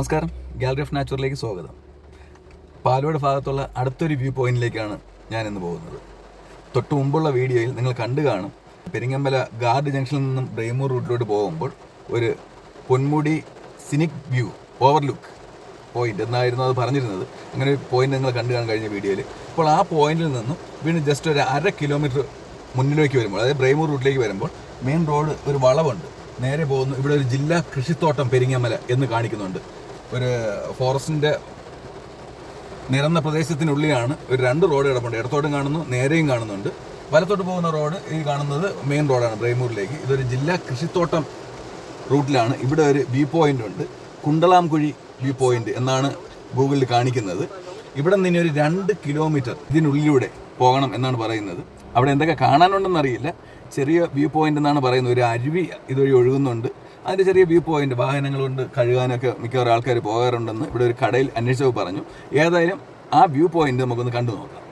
നമസ്കാരം, gallery of നാച്ചുറലിലേക്ക് സ്വാഗതം. പാലോട് ഭാഗത്തുള്ള അടുത്തൊരു വ്യൂ പോയിന്റിലേക്കാണ് ഞാനിന്ന് പോകുന്നത്. തൊട്ട് മുമ്പുള്ള വീഡിയോയിൽ നിങ്ങൾ കണ്ടു കാണും, പെരിങ്ങമ്പല ഗാർഡ് ജംഗ്ഷനിൽ നിന്നും ബ്രൈമൂർ റൂട്ടിലോട്ട് പോകുമ്പോൾ ഒരു Ponmudi scenic view overlook point എന്നായിരുന്നു അത് പറഞ്ഞിരുന്നത്. അങ്ങനെ ഒരു പോയിന്റ് നിങ്ങൾ കണ്ടു കാണാൻ കഴിഞ്ഞ വീഡിയോയിൽ. അപ്പോൾ ആ പോയിന്റിൽ നിന്നും വീണ്ടും ജസ്റ്റ് ഒരു 1/2 കിലോമീറ്റർ മുന്നിലേക്ക് വരുമ്പോൾ, അതായത് ബ്രൈമൂർ റൂട്ടിലേക്ക് വരുമ്പോൾ മെയിൻ റോഡ് ഒരു വളവുണ്ട്, നേരെ പോകുന്നു. ഇവിടെ ഒരു ജില്ലാ കൃഷിത്തോട്ടം പെരിങ്ങമല എന്ന് കാണിക്കുന്നുണ്ട്. ഒരു ഫോറസ്റ്റിൻ്റെ നിരന്ന പ്രദേശത്തിനുള്ളിലാണ് ഒരു 2 റോഡ് കിടപ്പുണ്ട്. ഇടത്തോട്ടും കാണുന്നു, നേരെയും കാണുന്നുണ്ട്. വലത്തോട്ട് പോകുന്ന റോഡ് ഈ കാണുന്നത് മെയിൻ റോഡാണ് ബ്രൈമൂരിലേക്ക്. ഇതൊരു ജില്ലാ കൃഷിത്തോട്ടം റൂട്ടിലാണ്. ഇവിടെ ഒരു വ്യൂ പോയിന്റ് ഉണ്ട്, കുണ്ടളാംകുഴി വ്യൂ പോയിന്റ് എന്നാണ് ഗൂഗിളിൽ കാണിക്കുന്നത്. ഇവിടെ നിന്ന് ഇനി ഒരു 2 കിലോമീറ്റർ ഇതിനുള്ളിലൂടെ പോകണം എന്നാണ് പറയുന്നത്. അവിടെ എന്തൊക്കെ കാണാനുണ്ടെന്നറിയില്ല. ചെറിയ വ്യൂ പോയിന്റ് എന്നാണ് പറയുന്നത്. ഒരു അരുവി ഇതുവഴി ഒഴുകുന്നുണ്ട്. അതിൻ്റെ ചെറിയ വ്യൂ പോയിന്റ്, വാഹനങ്ങൾ കൊണ്ട് കഴുകാനൊക്കെ മിക്കവാറും ആൾക്കാർ പോകാറുണ്ടെന്ന് ഇവിടെ ഒരു കടയിൽ അന്വേഷിച്ചപ്പോൾ പറഞ്ഞു. ഏതായാലും ആ വ്യൂ പോയിന്റ് നമുക്കൊന്ന് കണ്ടു നോക്കാം.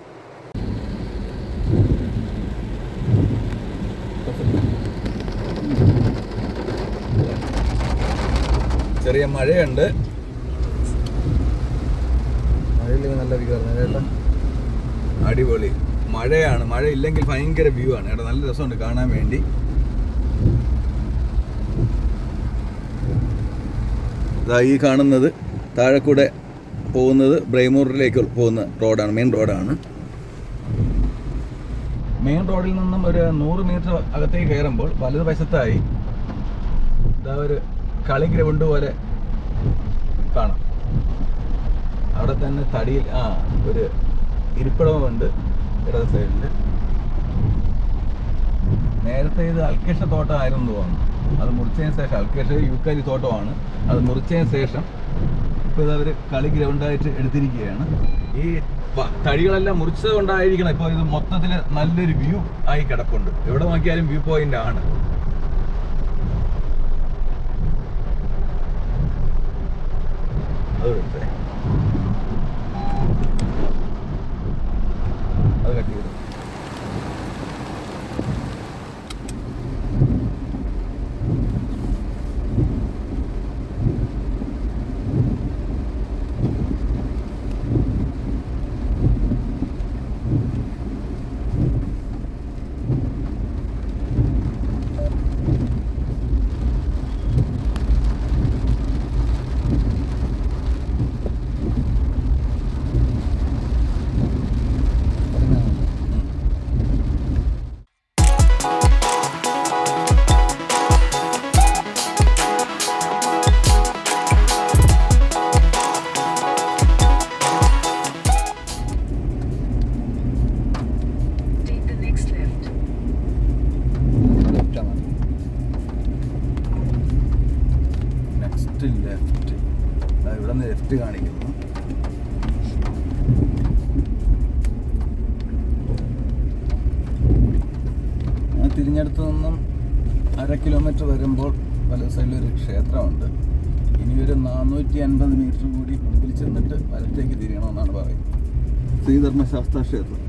ചെറിയ മഴയുണ്ട്. മഴയില്ലെങ്കിൽ നല്ല വികാരം, അടിപൊളി മഴയാണ്. മഴ ഇല്ലെങ്കിൽ ഭയങ്കര വ്യൂ ആണ്. ഇവിടെ നല്ല രസമുണ്ട് കാണാൻ വേണ്ടി. ഈ കാണുന്നത് താഴെ കൂടെ പോകുന്നത് ബ്രൈമൂറിലേക്ക് പോകുന്ന റോഡാണ്, മെയിൻ റോഡാണ്. മെയിൻ റോഡിൽ നിന്നും ഒരു 100 മീറ്റർ അകത്തേക്ക് കയറുമ്പോൾ വലതുവശത്തായി ഇതാ ഒരു കളി ഗ്രൗണ്ട് പോലെ കാണാം. അവിടെ തന്നെ തടിയിൽ ഒരു ഇരിപ്പിടമുണ്ട് ഇടത് സൈഡിൽ. നേരത്തെ ഇത് അൽക്കേഷ തോട്ടമായിരുന്നു തോന്നുന്നു. അത് മുറിച്ചതിന് ശേഷം, അൽക്കേഷ യൂക്കാലി തോട്ടമാണ്, അത് മുറിച്ചതിന് ശേഷം ഇപ്പോൾ ഇതവർ കളി ഗ്രൗണ്ടായിട്ട് എടുത്തിരിക്കുകയാണ്. ഈ തടികളെല്ലാം മുറിച്ചത് കൊണ്ടായിരിക്കണം ഇപ്പോൾ ഇത് മൊത്തത്തിൽ നല്ലൊരു വ്യൂ ആയി കിടപ്പുണ്ട്. എവിടെ നോക്കിയാലും വ്യൂ പോയിന്റ് ആണ്. അത് കട്ടി ചെയ്തു. ലെഫ്റ്റ്, ഇവിടെ നിന്ന് ലെഫ്റ്റ് കാണിക്കുന്നു. തിരിഞ്ഞടുത്ത് നിന്നും 1/2 കിലോമീറ്റർ വരുമ്പോൾ വലത് സൈഡിലൊരു ക്ഷേത്രമുണ്ട്. ഇനി ഒരു 450 മീറ്റർ കൂടി മുമ്പിൽ ചെന്നിട്ട് വലത്തേക്ക് തിരിയണമെന്നാണ് പറയുന്നത്. ശ്രീധർമ്മശാസ്ത്ര ക്ഷേത്രം.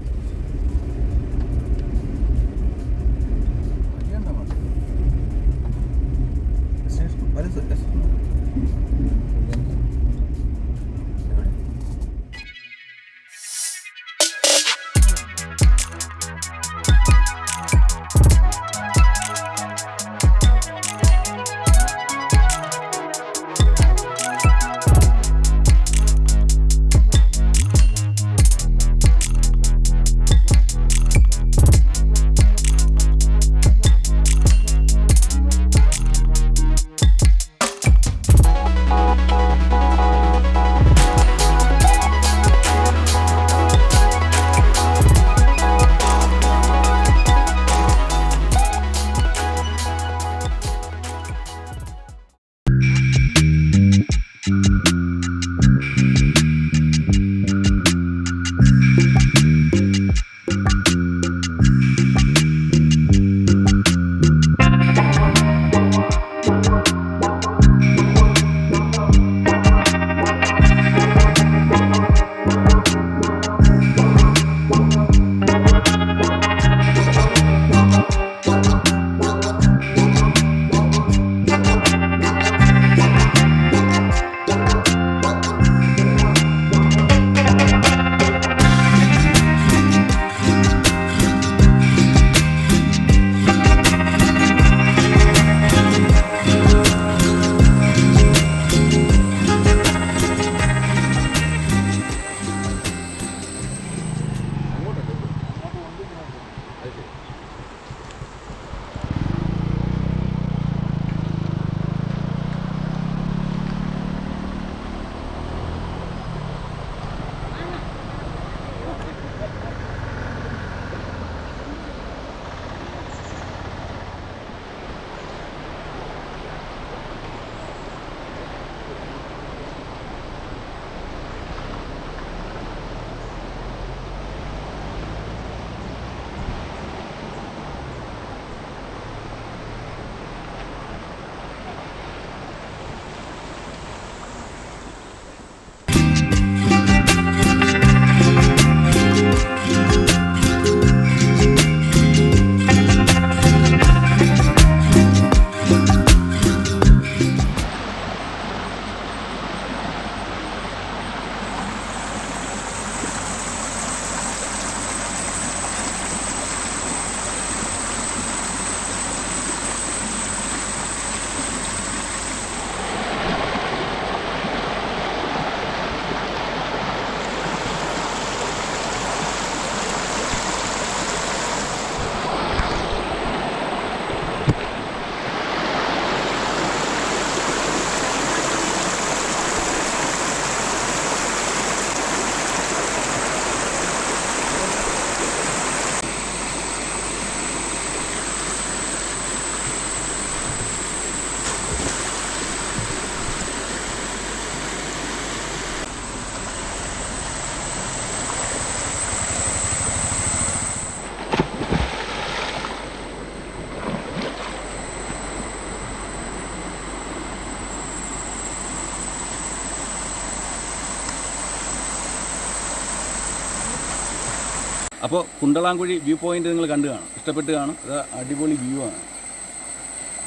അപ്പോൾ കുണ്ടളാംകുഴി വ്യൂ പോയിൻ്റ് നിങ്ങൾ കണ്ടു കാണും, ഇഷ്ടപ്പെട്ട് കാണും. അത് അടിപൊളി വ്യൂ ആണ്.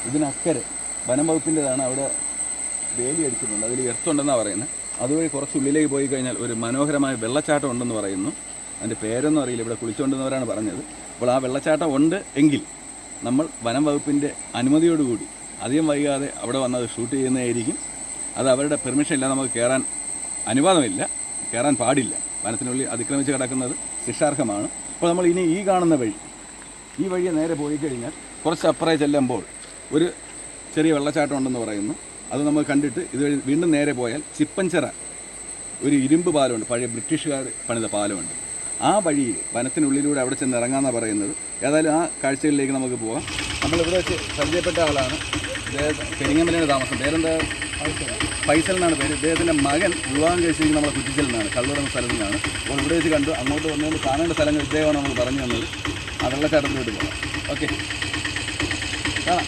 ഇതിനക്കരെ വനം വകുപ്പിൻ്റെതാണ്, അവിടെ വേലി അടിച്ചിട്ടുണ്ട്, അതിൽ എർത്തുണ്ടെന്നാണ് പറയുന്നത്. അതുവഴി കുറച്ച് ഉള്ളിലേക്ക് പോയി കഴിഞ്ഞാൽ ഒരു മനോഹരമായ വെള്ളച്ചാട്ടം ഉണ്ടെന്ന് പറയുന്നു. അതിൻ്റെ പേരൊന്നും അറിയില്ല, ഇവിടെ കുളിച്ചുകൊണ്ടുവന്നവരാണ് പറഞ്ഞത്. അപ്പോൾ ആ വെള്ളച്ചാട്ടം ഉണ്ട് എങ്കിൽ നമ്മൾ വനം വകുപ്പിൻ്റെ അനുമതിയോടുകൂടി അധികം വൈകാതെ അവിടെ വന്നത് ഷൂട്ട് ചെയ്യുന്നതായിരിക്കും. അത് അവരുടെ പെർമിഷൻ ഇല്ലാതെ നമുക്ക് കയറാൻ അനുവാദമില്ല, കയറാൻ പാടില്ല. വനത്തിനുള്ളിൽ അതിക്രമിച്ച് കിടക്കുന്നത് ശിക്ഷാർഹമാണ്. അപ്പോൾ നമ്മൾ ഇനി ഈ കാണുന്ന വഴി, ഈ വഴിയെ നേരെ പോയി കഴിഞ്ഞാൽ കുറച്ച് അപ്പുറേ ചെല്ലുമ്പോൾ ഒരു ചെറിയ വെള്ളച്ചാട്ടം ഉണ്ടെന്ന് പറയുന്നു. അത് നമ്മൾ കണ്ടിട്ട് ഇതുവഴി വീണ്ടും നേരെ പോയാൽ ചിപ്പഞ്ചിറ ഒരു ഇരുമ്പ് പാലമുണ്ട്, പഴയ ബ്രിട്ടീഷുകാർ പണിത പാലമുണ്ട്. ആ വഴിയിൽ വനത്തിനുള്ളിലൂടെ അവിടെ ചെന്ന് ഇറങ്ങാമെന്നാണ് പറയുന്നത്. ഏതായാലും ആ കാഴ്ചകളിലേക്ക് നമുക്ക് പോകാം. നമ്മളിവിടെ വെച്ച് പരിചയപ്പെട്ട ആളാണ്, പെരിങ്ങമലയാണ് താമസം. പേരെന്താ? ഫൈസൽ എന്നാണ് പേര്. ഇദ്ദേഹത്തിൻ്റെ മകൻ വിവാഹം കഴിച്ചിരിക്കുന്നത് നമ്മളെ കുറ്റിച്ചലിൽ നിന്നാണ്, കള്ളൂർ എന്ന സ്ഥലത്തു നിന്നാണ്. അപ്പോൾ ഇവിടെ വെച്ച് കണ്ടു. അങ്ങോട്ട് വന്നുകൊണ്ട് കാണേണ്ട സ്ഥലങ്ങൾ ഇദ്ദേഹമാണ് നമ്മൾ പറഞ്ഞു തന്നത്. ആ വെള്ളച്ചാട്ടത്തിലോട്ട് പോകാം. ഓക്കെ, കാണാം.